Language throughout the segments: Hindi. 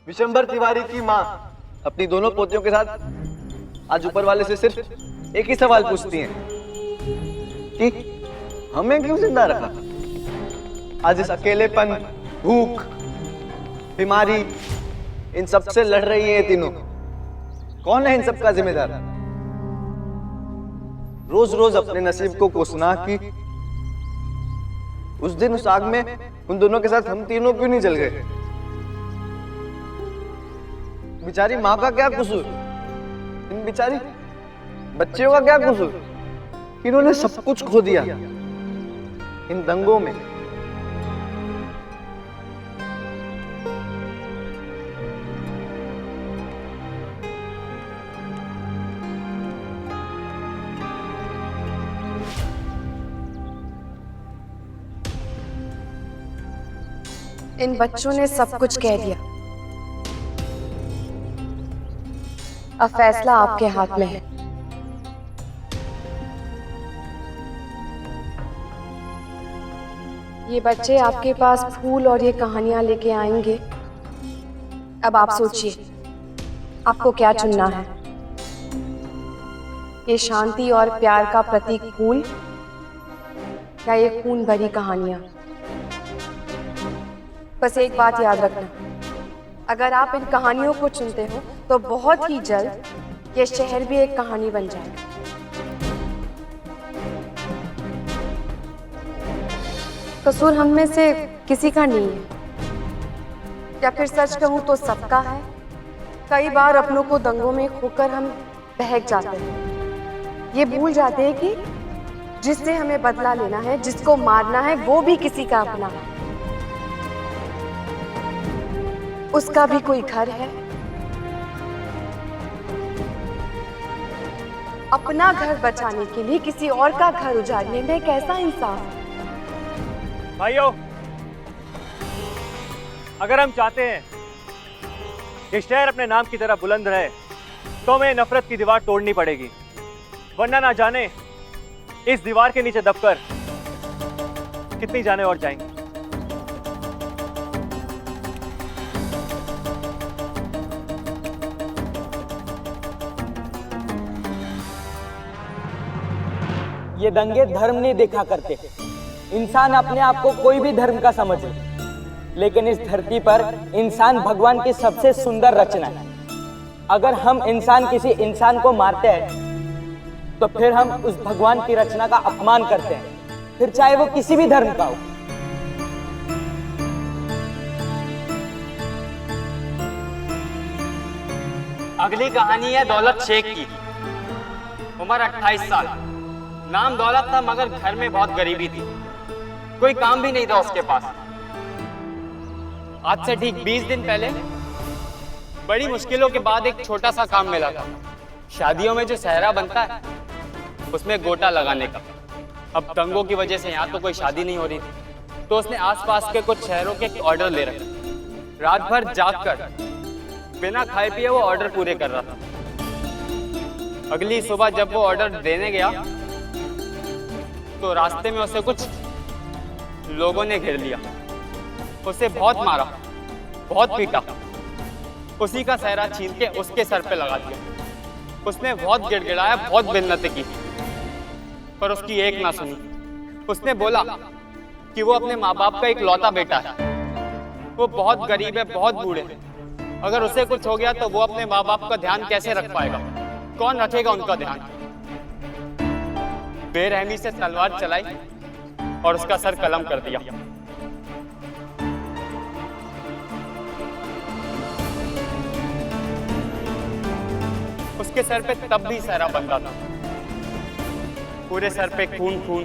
विशंबर तिवारी की माँ अपनी दोनों पोतियों के साथ आज ऊपर वाले से सिर्फ एक ही सवाल पूछती हैं कि हमें क्यों जिंदा रखा। आज इस अकेलेपन, भूख, बीमारी, इन सब से लड़ रही है ये तीनों। कौन है इन सब का जिम्मेदार? रोज रोज अपने नसीब को कोसना कि उस दिन उस आग में उन दोनों के साथ हम तीनों क्यों नहीं जल गए। बेचारी माँ का क्या कसूर, इन बेचारी बच्चों का क्या कसूर, इन्होंने सब कुछ खो दिया इन दंगों में। इन बच्चों ने सब कुछ कह दिया। अब फैसला आपके हाथ में है। ये बच्चे आपके पास फूल और ये कहानियां लेके आएंगे। अब आप सोचिए आपको क्या चुनना है, ये शांति और प्यार का प्रतीक फूल या ये खून भरी कहानियां। बस एक बात याद रखना, अगर आप इन कहानियों को चुनते हो तो बहुत ही जल्द ये शहर भी एक कहानी बन जाएगा। कसूर हम में से किसी का नहीं है, या फिर सच कहूं तो सबका है। कई बार अपनों को दंगों में खोकर हम बहक जाते हैं, ये भूल जाते हैं कि जिससे हमें बदला लेना है, जिसको मारना है, वो भी किसी का अपना है, उसका भी कोई घर है। अपना घर बचाने के लिए किसी और का घर उजाड़ने में कैसा इंसाफ है? भाइयों, अगर हम चाहते हैं कि शहर अपने नाम की तरह बुलंद रहे तो हमें नफरत की दीवार तोड़नी पड़ेगी, वरना ना जाने इस दीवार के नीचे दबकर कितनी जानें और जाएंगी। ये दंगे धर्म नहीं देखा करते। इंसान अपने आप को कोई भी धर्म का समझ ले, लेकिन इस धरती पर इंसान भगवान की सबसे सुंदर रचना है। अगर हम इंसान किसी इंसान को मारते हैं तो फिर हम उस भगवान की रचना का अपमान करते हैं, फिर चाहे वो किसी भी धर्म का हो। अगली कहानी है दौलत शेख की। उम्र 28 साल, नाम दौलत था मगर घर में बहुत गरीबी थी, कोई काम भी नहीं था उसके पास। आज से ठीक 20 दिन पहले बड़ी मुश्किलों के बाद एक छोटा सा काम मिला था। शादियों में जो सहरा बनता है उसमें गोटा लगाने का। अब दंगों की वजह से यहाँ तो कोई शादी नहीं हो रही थी, तो उसने आसपास के कुछ शहरों के ऑर्डर ले रखे। रात भर जागकर बिना खाए पिए वो ऑर्डर पूरे कर रहा था। अगली सुबह जब वो ऑर्डर देने गया तो रास्ते में उसे कुछ लोगों ने घेर लिया, उसे बहुत मारा, बहुत पीटा, उसी का सहरा छीन के उसके सर पे लगा दिया। उसने बहुत गिड़गिड़ाया, बहुत मिन्नतें की, पर उसकी एक ना सुनी। उसने बोला कि वो अपने माँ बाप का इकलौता बेटा है, वो बहुत गरीब है, बहुत बूढ़े हैं। अगर उसे कुछ हो गया तो वो अपने माँ बाप का ध्यान कैसे रख पाएगा? कौन रखेगा उनका ध्यान? बेरहमी से तलवार चलाई और उसका सर कलम कर दिया। उसके सर पे तब भी सहरा बंधा था, पूरे सर पे खून खून।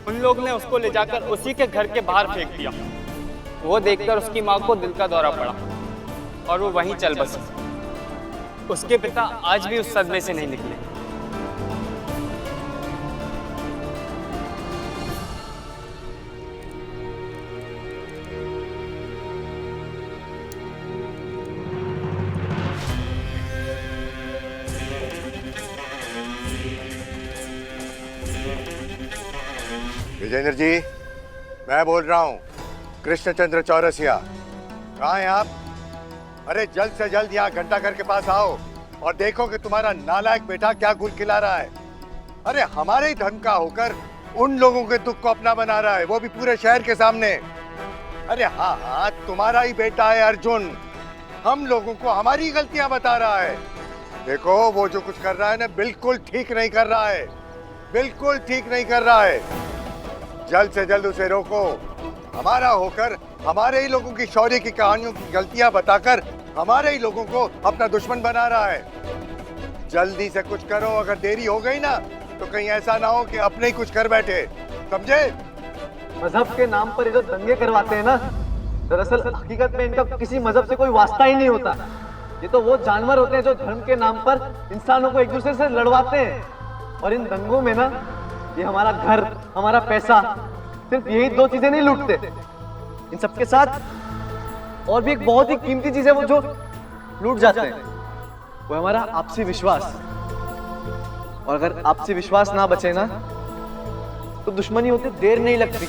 उन लोग ने उसको ले जाकर उसी के घर के बाहर फेंक दिया। वो देखकर उसकी माँ को दिल का दौरा पड़ा और वो वहीं चल बसी। उसके पिता आज भी उस सदमे से नहीं निकले। विजेंद्र जी, मैं बोल रहा हूँ, कृष्णचंद्र चौरसिया। कहाँ हैं आप? अरे जल्द से जल्द यहाँ घंटाघर के पास आओ और देखो कि तुम्हारा नालायक बेटा क्या गुल खिला रहा है। अरे हमारे ही धर्म का होकर उन लोगों के दुख को अपना बना रहा है, वो भी पूरे शहर के सामने। अरे हाँ हाँ, तुम्हारा ही बेटा है अर्जुन, हम लोगों को हमारी गलतियां बता रहा है। देखो वो जो कुछ कर रहा है ना, बिल्कुल ठीक नहीं कर रहा है, बिल्कुल ठीक नहीं कर रहा है। जल्द से जल्द उसे रोको। हमारा होकर हमारे ही लोगों की शौर्य की कहानियों की गलतियां बताकर हमारे ही लोगों को अपना दुश्मन बना रहा है। जल्दी से कुछ करो, अगर देरी हो गई ना तो कहीं ऐसा ना हो कि अपने ही कुछ कर बैठे, समझे? मजहब के नाम पर ये जो दंगे करवाते हैं ना, दरअसल हकीकत में इनका किसी मजहब से कोई वास्ता ही नहीं होता। ये तो वो जानवर होते हैं जो धर्म के नाम पर इंसानों को एक दूसरे से लड़वाते हैं। और इन दंगों में ना ये हमारा घर, हमारा पैसा, सिर्फ यही दो चीजें नहीं लूटते, इन सबके साथ और भी एक बहुत ही कीमती चीज है वो जो लूट जाते हैं, वो हमारा आपसी विश्वास। और अगर आपसी विश्वास ना बचे ना तो दुश्मनी होते देर नहीं लगती।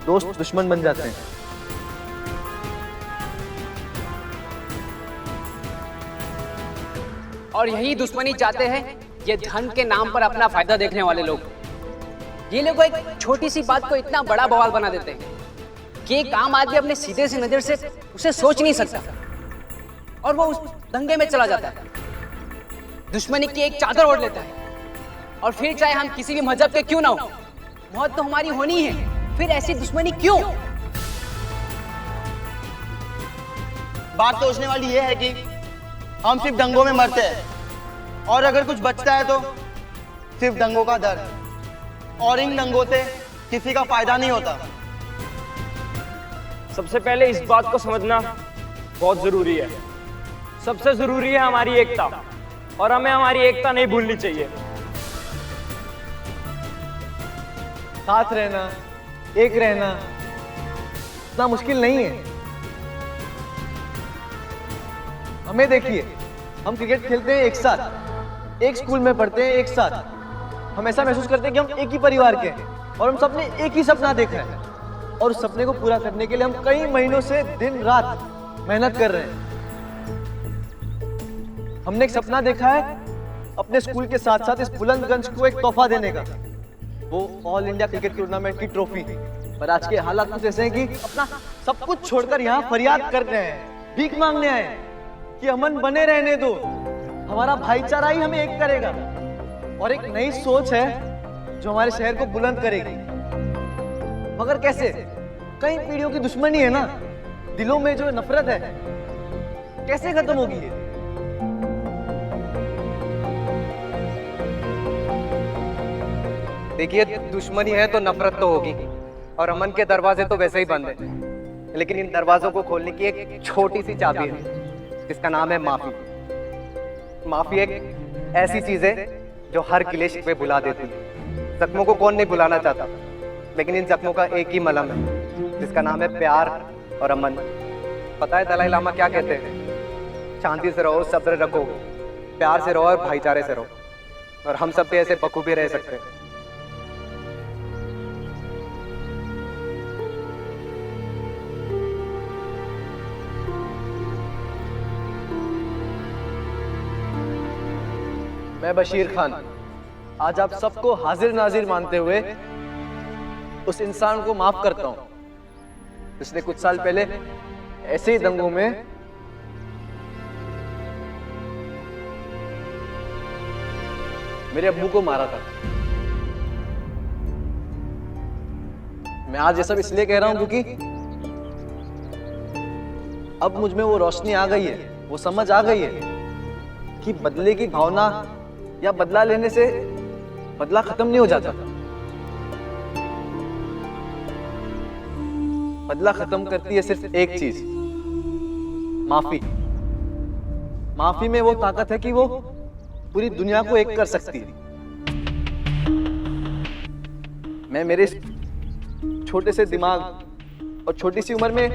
दोस्त दुश्मन बन जाते हैं। और यही दुश्मनी चाहते हैं ये धन के नाम पर अपना फायदा देखने वाले लोग। ये लोग एक छोटी सी बात को इतना बड़ा बवाल बना देते हैं कि एक आम आदमी अपने सीधे से नजर से उसे सोच नहीं सकता और वो उस दंगे में चला जाता है, दुश्मनी की एक चादर ओढ़ लेता है। और फिर चाहे हम किसी भी मजहब के क्यों ना हो, मौत तो हमारी होनी है, फिर ऐसी दुश्मनी क्यों? बात सोचने वाली ये है कि हम सिर्फ दंगों में मरते हैं और अगर कुछ बचता है तो सिर्फ दंगों का डर, और इन दंगों से किसी का फायदा नहीं होता। सबसे पहले इस बात को समझना बहुत जरूरी है। सबसे जरूरी है हमारी एकता, और हमें हमारी एकता नहीं भूलनी चाहिए। साथ रहना, एक रहना इतना मुश्किल नहीं है। हमें देखिए, हम क्रिकेट खेलते हैं एक साथ, एक स्कूल में पढ़ते हैं एक साथ, हम ऐसा महसूस करते हैं कि हम एक ही परिवार के हैं और हम सबने एक ही सपना देखा है, और उस सपने को पूरा करने के लिए हम कई महीनों से दिन रात मेहनत कर रहे हैं। हमने एक सपना देखा है अपने स्कूल के साथ साथ इस बुलंदगंज को एक तोहफा देने का, वो ऑल इंडिया क्रिकेट टूर्नामेंट की ट्रॉफी। पर आज के हालात कुछ ऐसे हैं कि अपना सब कुछ छोड़कर यहाँ फरियाद कर रहे हैं, भीख मांगने आए हैं कि अमन बने रहने दो, हमारा भाईचारा ही हमें एक करेगा। और एक नई सोच है जो हमारे शहर को बुलंद करेगी। मगर कैसे? कई पीढ़ियों की दुश्मनी है ना, दिलों में जो नफरत है, कैसे खत्म होगी ये? देखिए, दुश्मनी है तो नफरत तो होगी, और अमन के दरवाजे तो वैसे ही बंद हैं। लेकिन इन दरवाजों को खोलने की एक छोटी सी चाबी है जिसका नाम है माफी। माफी एक ऐसी चीज है जो हर गिले शिकवे भुला देती है। जख्मों को कौन नहीं भुलाना चाहता, लेकिन इन जख्मों का एक ही मलहम है जिसका नाम है प्यार और अमन। पता है दलाई लामा क्या कहते हैं? शांति से रहो, सब्र रखो, प्यार से रहो और भाईचारे से रहो, और हम सब भी ऐसे बखूबी रह सकते हैं। मैं बशीर खान आज आप सबको हाजिर नाजिर मानते हुए उस इंसान को माफ करता हूं जिसने कुछ साल पहले ऐसे ही दंगों में मेरे अब्बू को मारा था। मैं आज ये सब इसलिए कह रहा हूं क्योंकि अब मुझ में वो रोशनी आ गई है, वो समझ आ गई है कि बदले की भावना या बदला लेने से बदला खत्म नहीं हो जाता। बदला खत्म करती है सिर्फ एक चीज, माफी। माफी में वो ताकत है कि वो पूरी दुनिया को एक कर सकती है। मैं मेरे इस छोटे से दिमाग और छोटी सी उम्र में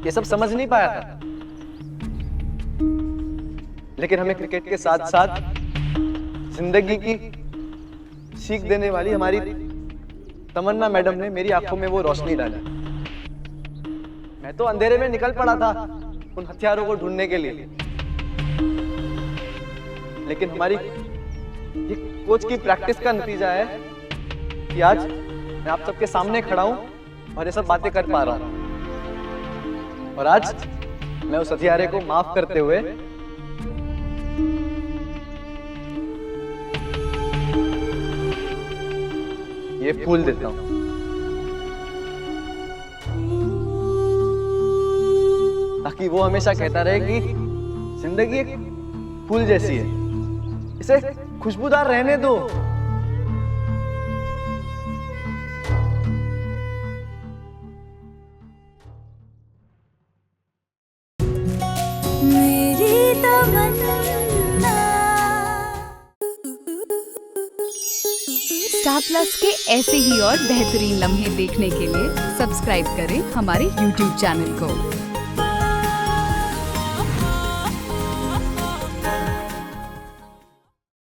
ये सब समझ नहीं पाया था, लेकिन हमें क्रिकेट के साथ साथ जिंदगी की सीख देने वाली हमारी तमन्ना मैडम ने मेरी आंखों में वो रोशनी डाली। मैं तो अंधेरे में निकल पड़ा था उन हथियारों को ढूंढने के लिए, लेकिन हमारी ये कोच की प्रैक्टिस का नतीजा है कि आज मैं आप सबके सामने खड़ा हूं और ये सब बातें कर पा रहा हूं। और आज मैं उस हथियारे को माफ करते हुए ये फूल देता हूं, ताकि वो हमेशा कहता रहे कि जिंदगी एक फूल जैसी है, इसे खुशबूदार रहने दो। मेरी तमन्ना। स्टार प्लस के ऐसे ही और बेहतरीन लम्हे देखने के लिए सब्सक्राइब करें हमारे YouTube चैनल को।